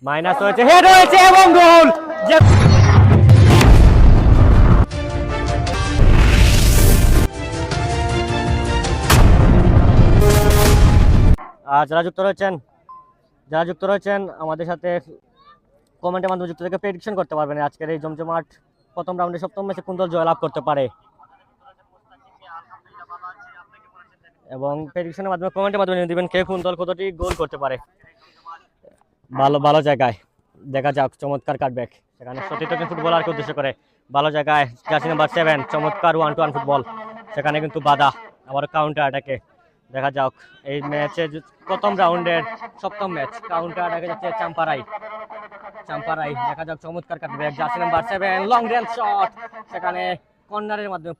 Minus হয়েছে, head হয়েছে এবং গোল। যারা যুক্ত রয়েছেন আমাদের সাথে কমেন্টের মাধ্যমে যুক্ত থেকে প্রেডিকশন করতে পারবেন আজকের এই জমজমাট প্রথম রাউন্ডে সপ্তম ম্যাচে কোন দল জয়লাভ করতে পারে, এবং প্রেডিকশনের মাধ্যমে কমেন্টের মাধ্যমে জানিয়ে দিবেন কে কোন দল কতটি গোল করতে পারে। ভালো জায়গায় দেখা যাক চমৎকার কাটব্যাক, সেখানে সতীর্থ ফুটবলারকে উদ্দেশ্য করে ভালো জায়গায় জার্সি নাম্বার 7 চমৎকার 1-1 ফুটবল, সেখানে কিন্তু বাধা আবার কাউন্টার অ্যাটাকে। দেখা যাক এই ম্যাচে প্রথম রাউন্ডের সপ্তম ম্যাচ কাউন্টার অ্যাটাকে যাচ্ছে চাম্পারাই। দেখা যাক চমৎকার cutback jersey number 7 long range shot, সেখানে কর্নারের মাধ্যমে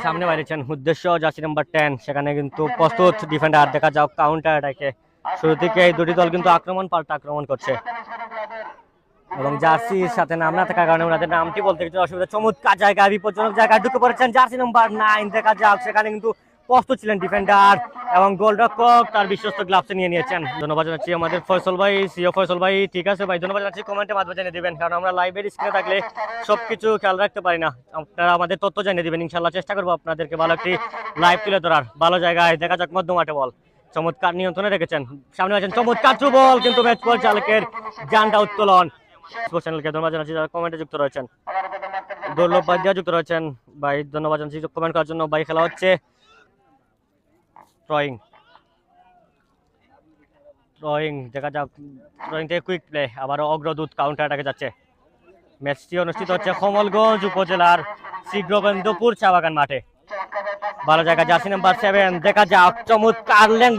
সামনে বাইরেছেন উদ্দেশ্য জার্সি নাম্বার 10, সেখানে কিন্তু প্রস্তুত ডিফেন্ডার। দেখা যাক কাউন্টার অ্যাটাকে শুরু থেকে এই দুটি দল কিন্তু পাল্টা আক্রমণ করছে, এবং জার্সির সাথে নাম না থাকার কারণে ওনাদের নামটি বলতে কিছু অসুবিধা। চমৎকার জায়গায় বিপজ্জনক জায়গায় ঢুকে পড়েছেন জার্সি নাম্বার 9। দেখা যাক সেখানে কিন্তু প্রস্তুত ছিলেন ডিফেন্ডার এবং গোলরক্ষক তার বিশ্বস্ত গ্লাভসে নিয়ে নিয়েছেন। ধন্যবাদ জানাচ্ছি আমাদের ফয়সল ভাই, সিও ফয়সল ভাই। ঠিক আছে ভাই, ধন্যবাদ জানাচ্ছি। কমেন্টের মাধ্যমে জানিয়ে দিবেন, কারণ আমরা লাইভের স্ক্রিনে থাকলে সবকিছু খেয়াল রাখতে পারি না। আপনারা আমাদের তথ্য জানিয়ে দিবেন, ইনশাল্লাহ চেষ্টা করবো আপনাদেরকে ভালো একটি লাইভ তুলে ধরার। ভালো জায়গায় দেখা যাক মধ্য মাঠে বল, চমৎকার নিয়ন্ত্রণে রেখেছেন, সামনে আছেন চমৎকার থ্রু বল, কিন্তু ম্যাচ পরিচালকের জানটা উত্তোলন। চ্যানেলকে ধন্যবাদ জানাচ্ছি যারা কমেন্টে যুক্ত রয়েছেন। দুর্লভ ভাই যুক্ত রয়েছেন ভাই, ধন্যবাদ জানাচ্ছি কমেন্ট করার জন্য। ভাই খেলা হচ্ছে থ্রোয়িং, দেখা যাক থ্রোয়িং থেকে কুইক প্লে, আবারও অগ্রদূত কাউন্টার অ্যাটাকে যাচ্ছে। ম্যাচটি অনুষ্ঠিত হচ্ছে কমলগঞ্জ উপজেলার শ্রীগোবিন্দপুর চা বাগান মাঠে। ভালো জায়গা জার্সি নাম্বার 7, দেখা যাক চমৎকার লেন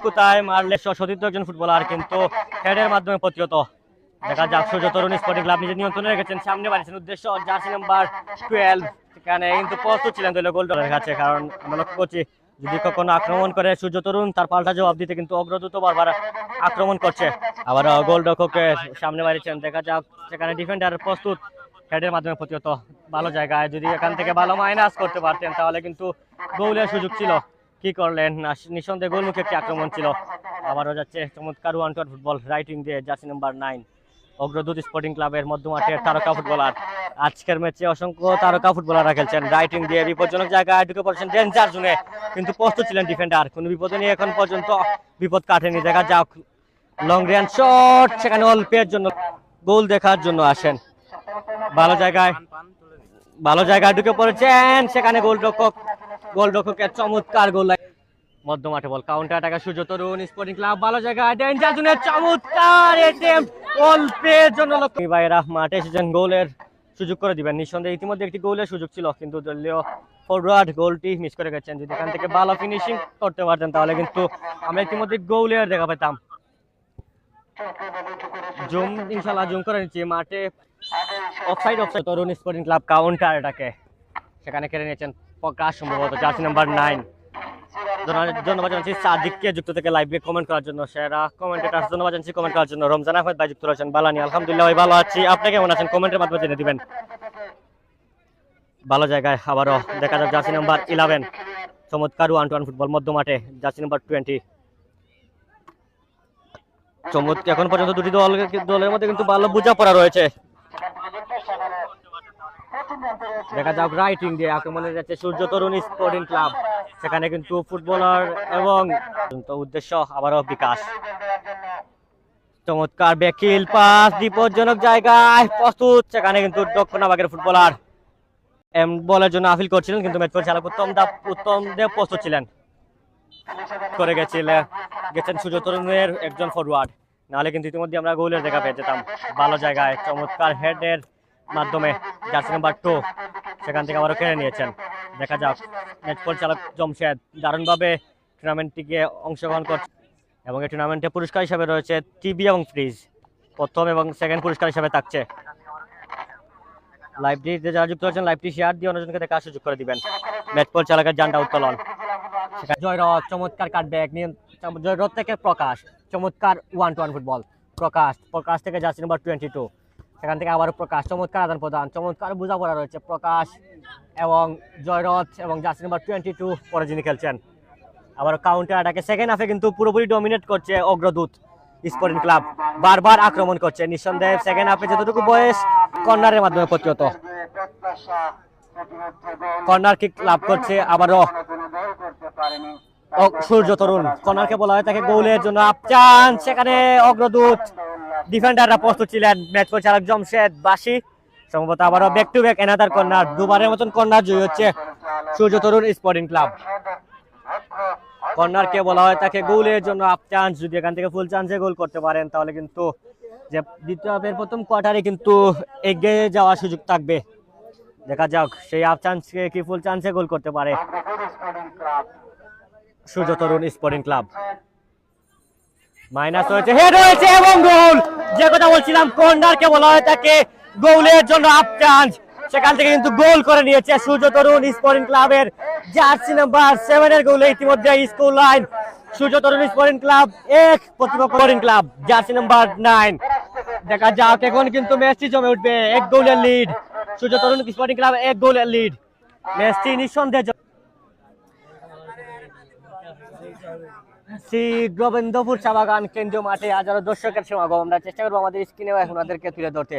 কোথায় মারলে সতীর্থ একজন ফুটবলার, কিন্তু হেডের মাধ্যমে প্রতিহত। দেখা যাক সূর্য তরুণ স্পোর্টিং ক্লাব নিজে নিয়ন্ত্রণে রেখেছেন, সামনে বাড়িয়েছেন উদ্দেশ্য জার্সি নাম্বার 12, সেখানে কিন্তু প্রস্তুত ছিলেন দলীয় গোলরক্ষকের কাছে, কারণ আমরা লক্ষ্য করছি যদি কখনো আক্রমণ করে সূর্য তরুণ তার পাল্টা জবাব দিতে কিন্তু অগ্রদূত বারবার আক্রমণ করছে। আবার গোলরক্ষকের সামনে বাড়িয়েছেন, দেখা যাক সেখানে ডিফেন্ডার প্রস্তুত, হেডের মাধ্যমে প্রতিহত। ভালো জায়গায় যদি এখান থেকে ভালো মাইনাস করতে পারতেন তাহলে কিন্তু গোলের সুযোগ ছিল, কি করলেন না, নিঃসন্দেহে গোলমুখী একটি আক্রমণ ছিল। আবারও যাচ্ছে চমৎকার 1-1 ফুটবল রাইটিং দিয়ে জার্সি নাম্বার 9 অগ্রদূত স্পোর্টিং ক্লাবের মধ্যমাঠের তারকা ফুটবলার। আজকের ম্যাচে অসংখ্য তারকা ফুটবলাররা খেলছেন রাইটিং দিয়ে, বিপজ্জনক জায়গায় ঢুকে পড়েছেন ডেঞ্জার জোনে, কিন্তু প্রস্তুত ছিলেন ডিফেন্ডার, কোনো বিপদে নিয়ে এখন পর্যন্ত বিপদ কাটেনি। দেখা যাক লং রেঞ্জ শট, সেখানে অল্পের জন্য গোল দেখার জন্য আসেন। ভালো জায়গায় ঢুকে পড়েছেন, সেখানে গোলরক্ষকের চমৎকার গোল। মধ্যমাঠে বল কাউন্টার অ্যাটাকে সূর্য তরুণ স্পোর্টিং ক্লাব, ভালো জায়গায় ডেঞ্জার জোনে চমৎকার অ্যাটেম্পট, অল্পের জন্য লক্ষ্য। ভাইয়েরা মাঠে এসেছেন গোলের সুযোগ করে দিবেন, নিঃসন্দেহে ইতিমধ্যে একটি গোলের সুযোগ ছিল, কিন্তু দলীয় ফরওয়ার্ড গোলটি মিস করে গেছেন। যদি এখান থেকে ভালো ফিনিশিং করতে পারতেন তাহলে কিন্তু আমরা ইতিমধ্যে গোলের দেখা পেতাম। ইনশাল্লাহ জুম করে নিচ্ছি, মাঠে অফসাইড তরুণ স্পোর্টিং ক্লাব কাউন্টার অ্যাটাকে, সেখানে কেড়ে নিয়েছেন প্রকাশ সম্ভবত জার্সি নাম্বার 9। ধন্যবাদ জানাচ্ছি সাদিককে যুক্ত থেকে লাইভে কমেন্ট করার জন্য, সেরা কমেন্টেটার ধন্যবাদ জানাচ্ছি কমেন্ট করার জন্য। রমজান আহমেদ ভাই যুক্ত রয়েছেন, বালানি আলহামদুলিল্লাহ ভাই ভালো আছি, আপনি কেমন আছেন কমেন্টের মাধ্যমে জেনে দিবেন। ভালো জায়গায় আবারও দেখা যাক জার্সি নাম্বার 11 চমৎকার 1-1 ফুটবল মধ্যমাঠে জার্সি নাম্বার 20। চমৎকার এখন পর্যন্ত দুটি দলের মধ্যে কিন্তু ভালো বোঝাপড়া রয়েছে। দেখা যাক রাইটিং দিয়ে আক্রমণে যাচ্ছে সূর্য তরুণ স্পোর্টিং ক্লাব, সেখানে কিন্তু ফুটবলার এবং উদ্দেশ্য আবারও বিকাশ। চমৎকার ব্যাকিল পাস, বিপজ্জনক জায়গায় প্রস্তুত, সেখানে কিন্তু দক্ষিণাবাগের ফুটবলার বলের জন্য আপিল করছিলেন, কিন্তু ম্যাচ পরিচালক উত্তম দেব প্রস্তুত ছিলেন, করে গেছেন সূর্য তরুণের একজন ফরওয়ার্ড, নাহলে কিন্তু ইতিমধ্যে আমরা গোলের দেখা পেয়ে যেতাম। ভালো জায়গায় চমৎকার হেডের মাধ্যমে জার্সি নাম্বার 2, সেখান থেকে আবারও কেড়ে নিয়েছেন। দেখা যাক ম্যাচ পরিচালক জমশেদ দারুণভাবে টুর্নামেন্টটিকে অংশগ্রহণ করছে, এবং এই টুর্নামেন্টে পুরস্কার হিসাবে রয়েছে টিভি এবং ফ্রিজ, প্রথম এবং সেকেন্ড পুরস্কার হিসাবে থাকছে। লাইভটি যারা যুক্ত হচ্ছেন লাইভটি শেয়ার দিয়ে অন্যজনকে দেখার সুযোগ করে দিবেন। ম্যাচ পরিচালকের জানটা উত্তোলন, জয়রথ চমৎকার কাটব্যাক, জয়রথ থেকে প্রকাশ চমৎকার 1-1 ফুটবল, প্রকাশ থেকে জার্সি নাম্বার 22, সেখান থেকে আবারও প্রকাশ চমৎকার আদান প্রদান, চমৎকার বোঝাপড়া রয়েছে প্রকাশ এবং জয়রথ এবং জার্সি নাম্বার 22 পরে যিনি খেলছেন। আবার কাউন্টার অ্যাটাকে সেকেন্ড হাফে কিন্তু পুরোপুরি ডমিনেট করছে অগ্রদূত স্পোর্টিং ক্লাব, বারবার আক্রমণ করছে। নিঃসন্দেহে সেকেন্ড হাফে যতটুকু বয়স কর্নারের মাধ্যমে প্রতিহত, কর্নার কিক লাভ করছে আবারও সূর্য তরুণ। কর্নারকে বলা হয় তাকে গোলের জন্য চান্স, সেখানে অগ্রদূত ডিফেন্ডাররা প্রস্তুত ছিলেন, ম্যাচ পরিচালক জমশেদ বাসি সম্ভবত আবারও back to back another corner, দুবারের মতন কর্নার জয়ী হচ্ছে সূর্য তরুণ স্পোর্টিং ক্লাব। কর্নারকে বলা হয় তাকে গোলের জন্য আপ চান্স, যদি এখান থেকে ফুল চান্সে গোল করতে পারেন তাহলে কিন্তু যে দ্বিতীয় হাফের প্রথম কোয়ার্টারে কিন্তু এগিয়ে যাওয়ার সুযোগ থাকবে। দেখা যাক সেই আপ চান্সকে কি ফুল চান্সে গোল করতে পারে সূর্য তরুণ স্পোর্টিং ক্লাব। মাইনাস হয়েছে, হেড হয়েছে এবং গোল। যে কথা বলছিলাম, কর্নারকে বলা হয় তাকে গোলের জন্য আপ চান্স, সেখান থেকে কিন্তু গোল করে নিয়েছে সূর্য তরুণ স্পোর্টিং ক্লাবের জার্সি নাম্বার 7 এর গোলে ইতিমধ্যে স্কোর লাইন সূর্য তরুণ স্পোর্টিং ক্লাব 1, প্রতিপক্ষ স্পোর্টিং ক্লাব জার্সি নাম্বার 9। দেখা যাক এখন কিন্তু ম্যাচটি জমে উঠবে, 1 গোলের লিড সূর্য তরুণ স্পোর্টিং ক্লাব, 1 গোলের লিড। ম্যাচটি নিঃসন্দেহে শ্রী গোবিন্দপুর চা বাগান কেন্দ্রীয় মাঠে হাজারো দর্শকের সমাগম। আমরা চেষ্টা করবো আমাদের স্ক্রিনে এখন ওদেরকে তুলে ধরতে।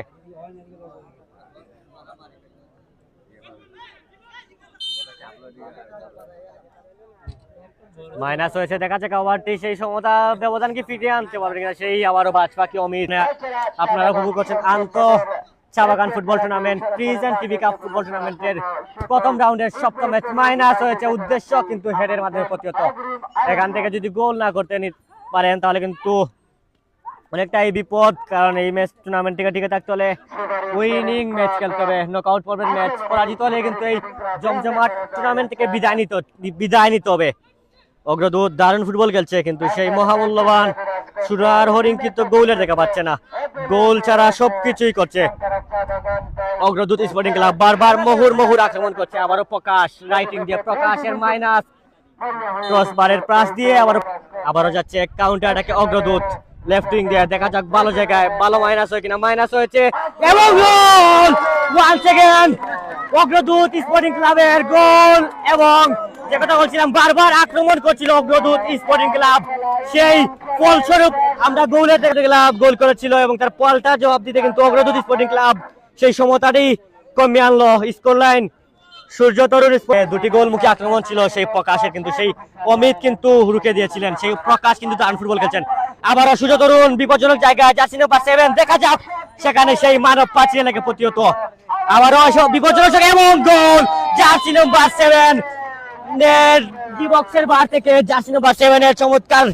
মাইনাস হয়েছে, দেখা যাক ওভারটি সেই সমতা ব্যবধান কি ফিরিয়ে আনতে পারবে কিনা, সেই আবারও বাজপাখি অমিত। আপনারা উপভোগ করছেন চা বাগান football tournament, prison TV cup football টুর্নামেন্টের প্রথম রাউন্ডের সপ্তম ম্যাচ। মাইনাস হয়েছে, উদ্দেশ্য কিন্তু হেডের মাধ্যমে প্রতিহত। এখান থেকে যদি গোল না করতে পারেন তাহলে কিন্তু অনেকটাই বিপদ, কারণ এই ম্যাচ টুর্নামেন্ট থেকে টিকে থাকতে হলে উইনিং ম্যাচ খেলতে হবে, নকআউট পর্বের ম্যাচ। পরাজিত হলে কিন্তু এই জমজমাট টুর্নামেন্ট থেকে বিদায় নিতে হবে। অগ্রদূত দারুণ ফুটবল খেলছে, কিন্তু সেই মহামূল্যবান সুরার হরিণ কিন্তু গোলের দেখা পাচ্ছে না, গোল ছাড়া সবকিছুই করছে অগ্রদূত স্পোর্টিং ক্লাব। বারবার মুহুর আক্রমণ করছে, আবারও প্রকাশ রাইটিং দিয়ে, প্রকাশের মাইনাস, ক্রসবারের পাস দিয়ে আবারও যাচ্ছে কাউন্টার অ্যাটাকে অগ্রদূত লেফট উইং দিয়ে। দেখা যাক ভালো জায়গায় ভালো মাইনাস হয় কিনা, মাইনাস হয়েছে এবং গোল। ওয়ান্স এগেইন অগ্রদূত স্পোর্টিং ক্লাবের গোল। এবং যে কথা বলছিলাম, বারবার আক্রমণ করছিল অগ্রদূত স্পোর্টিং ক্লাব, সেই ফলস্বরূপ আমরা গোলের দেখতে গেলাম, গোল করেছিল এবং তার পাল্টা জবাব দিতে কিন্তু অগ্রদূত স্পোর্টিং ক্লাব সেই সমতাটি কমিয়ে আনলো। স্কোর লাইন সূর্য তরুণ, দুটি গোলমুখী আক্রমণ ছিল সেই প্রকাশের, কিন্তু সেই অমিত কিন্তু রুখে দিয়েছিলেন, সেই প্রকাশ কিন্তু দারুণ ফুটবল খেলছেন। আবারও সূর্য তরুণ বিপজ্জনক জায়গায়, জার্সি নাম্বার 7, দেখা যাক সেখানে সেই মানব পাঁচিলে লেগে প্রতিহত, আবারও বিপজ্জনক এবং গোল জার্সি নাম্বার 7 ডি বক্সের বার থেকে জার্সি নাম্বার 7 এর চমৎকার